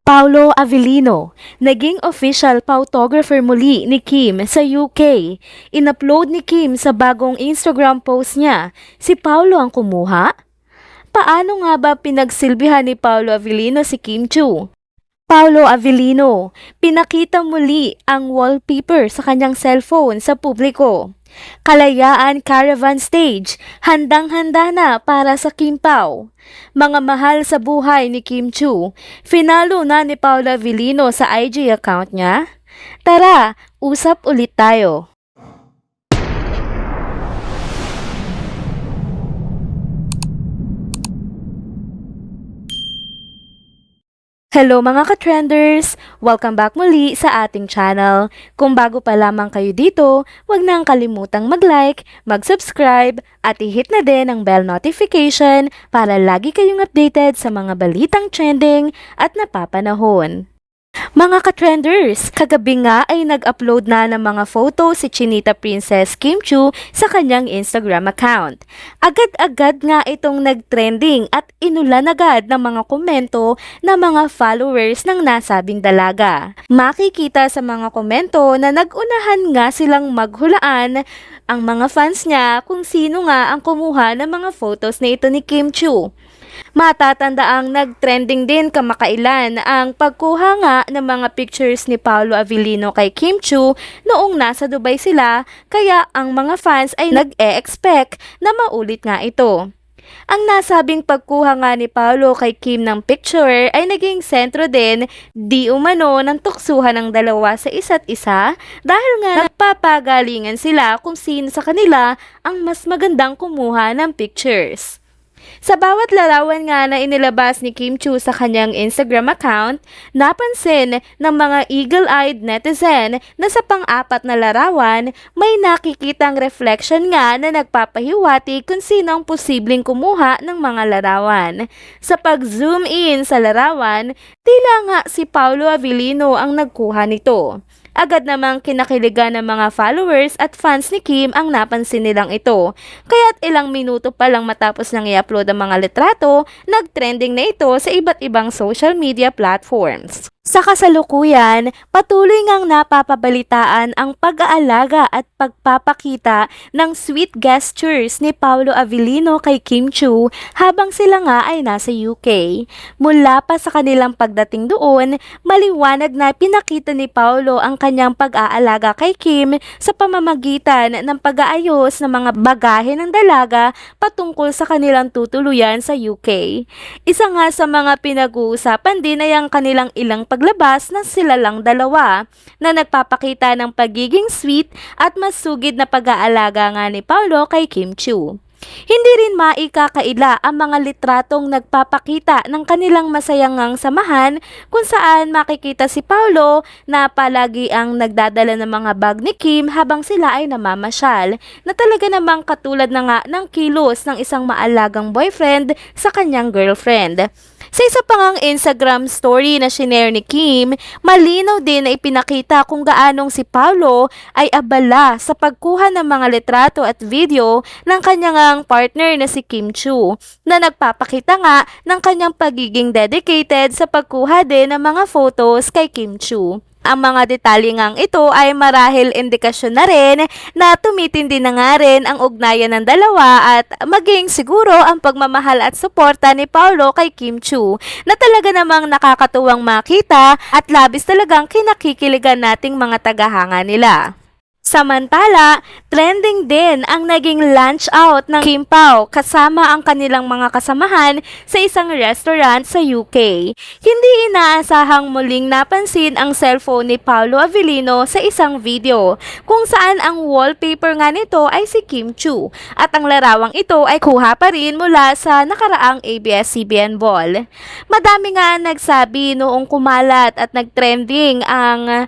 Paolo Avellino, naging official photographer muli ni Kim sa UK. In-upload ni Kim sa bagong Instagram post niya, si Paolo ang kumuha? Paano nga ba pinagsilbihan ni Paolo Avellino si Kim Chiu? Paolo Avellino, pinakita muli ang wallpaper sa kanyang cellphone sa publiko. Kalayaan Caravan Stage, handang-handa na para sa Kim Pao. Mga mahal sa buhay ni Kim Chiu, finalo na ni Paolo Avellino sa IG account niya. Tara, usap ulit tayo. Hello mga ka-trenders! Welcome back muli sa ating channel. Kung bago pa lamang kayo dito, huwag nang kalimutang mag-like, mag-subscribe, at i-hit na din ang bell notification para lagi kayong updated sa mga balitang trending at napapanahon. Mga ka-trenders, kagabi nga ay nag-upload na ng mga photo si Chinita Princess Kim Chiu sa kanyang Instagram account. Agad-agad nga itong nag-trending at inulan agad ng mga komento ng mga followers ng nasabing dalaga. Makikita sa mga komento na nag-unahan nga silang maghulaan ang mga fans niya kung sino nga ang kumuha ng mga photos na ito ni Kim Chiu. Matatandaang nag-trending din kamakailan ang pagkuha nga ng mga pictures ni Paolo Avellino kay Kim Chiu noong nasa Dubai sila, kaya ang mga fans ay nag-e-expect na maulit nga ito. Ang nasabing pagkuha nga ni Paolo kay Kim ng picture ay naging sentro din di umano ng tuksuhan ng dalawa sa isa't isa dahil nga nagpapagalingan sila kung sino sa kanila ang mas magandang kumuha ng pictures. Sa bawat larawan nga na inilabas ni Kim Chiu sa kanyang Instagram account, napansin ng mga eagle-eyed netizen na sa pang-apat na larawan, may nakikitang reflection nga na nagpapahiwatig kung sino ang posibleng kumuha ng mga larawan. Sa pag-zoom in sa larawan, tila nga si Paolo Avellino ang nagkuha nito. Agad namang kinakiligan ng mga followers at fans ni Kim ang napansin nilang ito. Kaya't ilang minuto pa lang matapos nang i-upload ang mga litrato, nag-trending na ito sa iba't ibang social media platforms. Sa kasalukuyan, patuloy ngang napapabalitaan ang pag-aalaga at pagpapakita ng sweet gestures ni Paolo Avellino kay Kim Chiu habang sila nga ay nasa UK. Mula pa sa kanilang pagdating doon, maliwanag na pinakita ni Paolo ang kanyang pag-aalaga kay Kim sa pamamagitan ng pag-aayos ng mga bagahe ng dalaga patungkol sa kanilang tutuluyan sa UK. Isa nga sa mga pinag-uusapan din ay ang kanilang ilang paglabas na sila lang dalawa na nagpapakita ng pagiging sweet at masugid na pag-aalaga nga ni Paolo kay Kim Chiu. Hindi rin maikakaila ang mga litratong nagpapakita ng kanilang masayangang samahan kung saan makikita si Paolo na palagi ang nagdadala ng mga bag ni Kim habang sila ay namamasyal, na talaga namang katulad na nga ng kilos ng isang maalagang boyfriend sa kanyang girlfriend. Sa isa pa ngang Instagram story na shinare ni Kim, malinaw din na ipinakita kung gaanong si Paolo ay abala sa pagkuha ng mga litrato at video ng kanyang partner na si Kim Chiu, na nagpapakita nga ng kanyang pagiging dedicated sa pagkuha din ng mga photos kay Kim Chiu. Ang mga detalye ngang ito ay marahil indikasyon na rin na tumitindi na nga rin ang ugnayan ng dalawa at maging siguro ang pagmamahal at suporta ni Paolo kay Kim Chiu na talaga namang nakakatuwang makita at labis talagang kinakikiligan nating mga tagahanga nila. Samantala, trending din ang naging lunch out ng Kim Pao kasama ang kanilang mga kasamahan sa isang restaurant sa UK. Hindi inaasahang muling napansin ang cellphone ni Paolo Avellino sa isang video kung saan ang wallpaper nga nito ay si Kim Chiu at ang larawang ito ay kuha pa rin mula sa nakaraang ABS-CBN ball. Madami nga nagsabi noong kumalat at nagtrending ang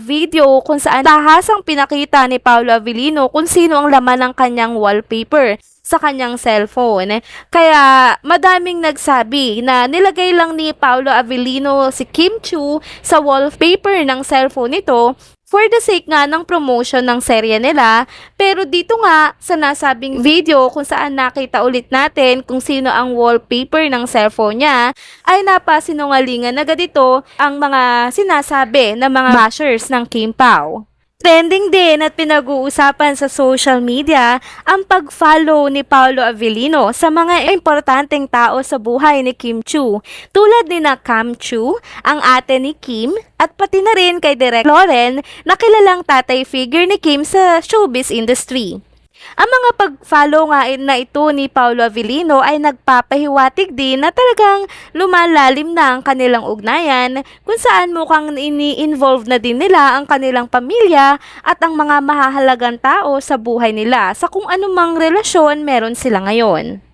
video kung saan tahasang pinakita ni Paolo Avellino kung sino ang laman ng kanyang wallpaper sa kanyang cellphone. Kaya madaming nagsabi na nilagay lang ni Paolo Avellino si Kim Chiu sa wallpaper ng cellphone nito for the sake nga ng promotion ng serye nila. Pero dito nga sa nasabing video kung saan nakita ulit natin kung sino ang wallpaper ng cellphone niya, ay napasinungalingan na ganito ang mga sinasabi ng mga bashers ng Kim Pao. Trending din at pinag-uusapan sa social media ang pag-follow ni Paolo Avellino sa mga importanteng tao sa buhay ni Kim Chiu, tulad ni na Cam Chiu, ang ate ni Kim, at pati na rin kay Direk Loren na kilalang tatay figure ni Kim sa showbiz industry. Ang mga pag-follow nga na ito ni Paolo Avellino ay nagpapahiwatig din na talagang lumalalim na ang kanilang ugnayan, kung saan mukhang ini-involve na din nila ang kanilang pamilya at ang mga mahahalagang tao sa buhay nila sa kung anumang relasyon meron sila ngayon.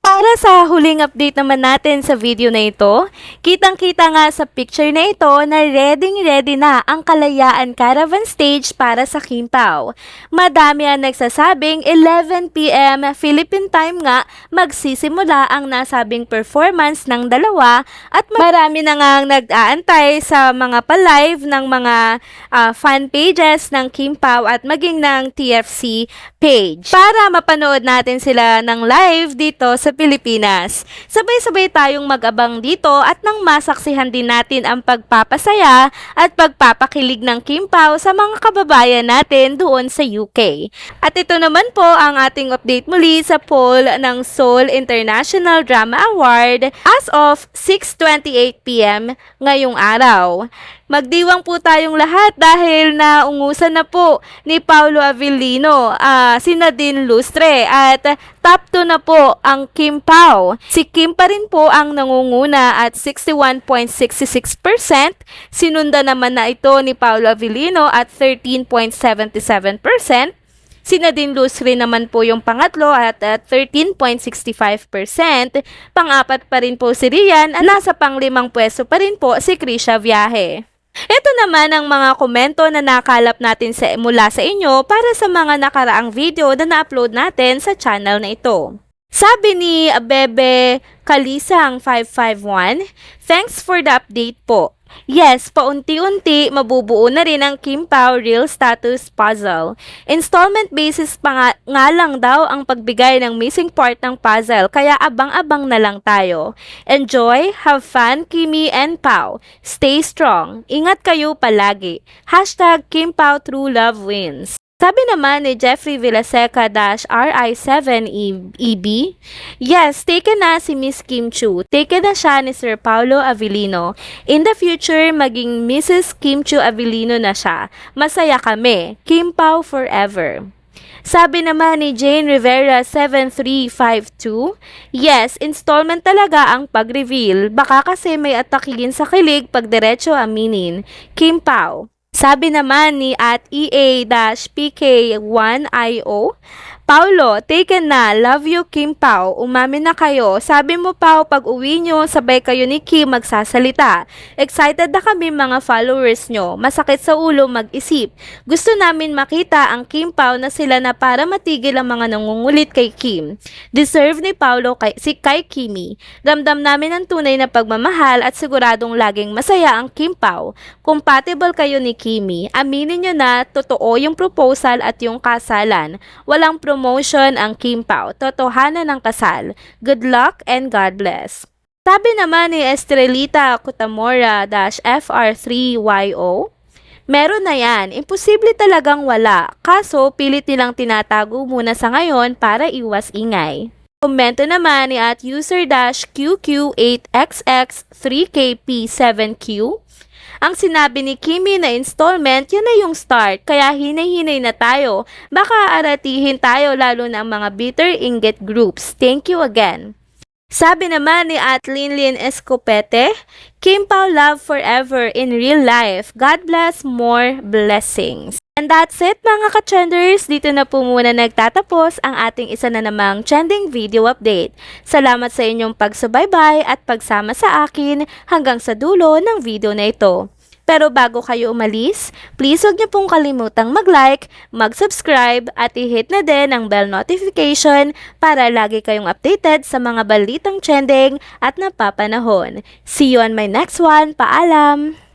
Para sa huling update naman natin sa video na ito, kitang-kita nga sa picture na ito na ready na ang Kalayaan Caravan Stage para sa Kim Pao. Madami ang nagsasabing 11 PM Philippine time nga magsisimula ang nasabing performance ng dalawa, at marami na nga nag-aantay sa mga pa-live ng mga fan pages ng Kim Pao at maging ng TFC page para mapanood natin sila ng live dito sa Pilipinas. Sabay-sabay tayong mag-abang dito at nang masaksihan din natin ang pagpapasaya at pagpapakilig ng Kim Pao sa mga kababayan natin doon sa UK. At ito naman po ang ating update muli sa poll ng Seoul International Drama Award as of 6:28 PM ngayong araw. Magdiwang po tayong lahat dahil naungusan na po ni Paolo Avellino, si Nadine Lustre, at top 2 na po ang Kim Pao. Si Kim pa rin po ang nangunguna at 61.66%. Sinunda naman na ito ni Paolo Avellino at 13.77%. Si Nadine Lustre naman po yung pangatlo at 13.65%. Pang-apat pa rin po si Rian at nasa pang-limang pwesto pa rin po si Krisha Viaje. Ito naman ang mga komento na nakalap natin mula sa inyo para sa mga nakaraang video na na-upload natin sa channel na ito. Sabi ni Bebe Kalisang 551, "Thanks for the update po. Yes, paunti-unti mabubuo na rin ang Kim Pao Real Status Puzzle. Installment basis pa nga lang daw ang pagbigay ng missing part ng puzzle, kaya abang-abang na lang tayo. Enjoy, have fun, Kimi and Pao. Stay strong. Ingat kayo palagi. Hashtag Kim Pao True Love Wins." Sabi naman ni Jeffrey Villaseca-RI7EB, "Yes, taken na si Miss Kim Chiu. Taken na siya ni Sir Paolo Avellino. In the future, maging Mrs. Kim Chiu Avellino na siya. Masaya kami. Kim Pao forever." Sabi naman ni Jane Rivera 7352, "Yes, installment talaga ang pag-reveal. Baka kasi may atakihin sa kilig pag diretso aminin. Kim Pao." Sabi naman ni at EA-PK1IO, "Paulo, taken na. Love you, Kim Pao. Umamin na kayo. Sabi mo, Pao, pag uwi nyo, sabay kayo ni Kim magsasalita. Excited na kami mga followers nyo. Masakit sa ulo mag-isip. Gusto namin makita ang Kim Pao na sila na para matigil ang mga nangungulit kay Kim. Deserve ni Paulo kay Kimi. Ramdam namin ang tunay na pagmamahal at siguradong laging masaya ang Kim Pao. Compatible kayo ni Kimi. Aminin nyo na totoo yung proposal at yung kasalan. Walang promotion ang Kim Pao. Totohanan ng kasal. Good luck and God bless." Sabi naman ni Estrelita Kutamora-FR3YO, "Meron na yan. Imposible talagang wala. Kaso pilit nilang tinatago muna sa ngayon para iwas ingay." Komento naman ni at user-QQ8XX3KP7Q, "Ang sinabi ni Kimi na installment, yun na yung start, kaya hinay-hinay na tayo. Baka aratihin tayo lalo na ang mga bitter inggit groups. Thank you again." Sabi naman ni at Linlin Escopete, "Kim Pao love forever in real life. God bless, more blessings." And that's it mga ka-trenders, dito na po muna nagtatapos ang ating isa na namang trending video update. Salamat sa inyong pagsubaybay at pagsama sa akin hanggang sa dulo ng video na ito. Pero bago kayo umalis, please huwag niyo pong kalimutang mag-like, mag-subscribe at i-hit na din ang bell notification para lagi kayong updated sa mga balitang trending at napapanahon. See you on my next one. Paalam!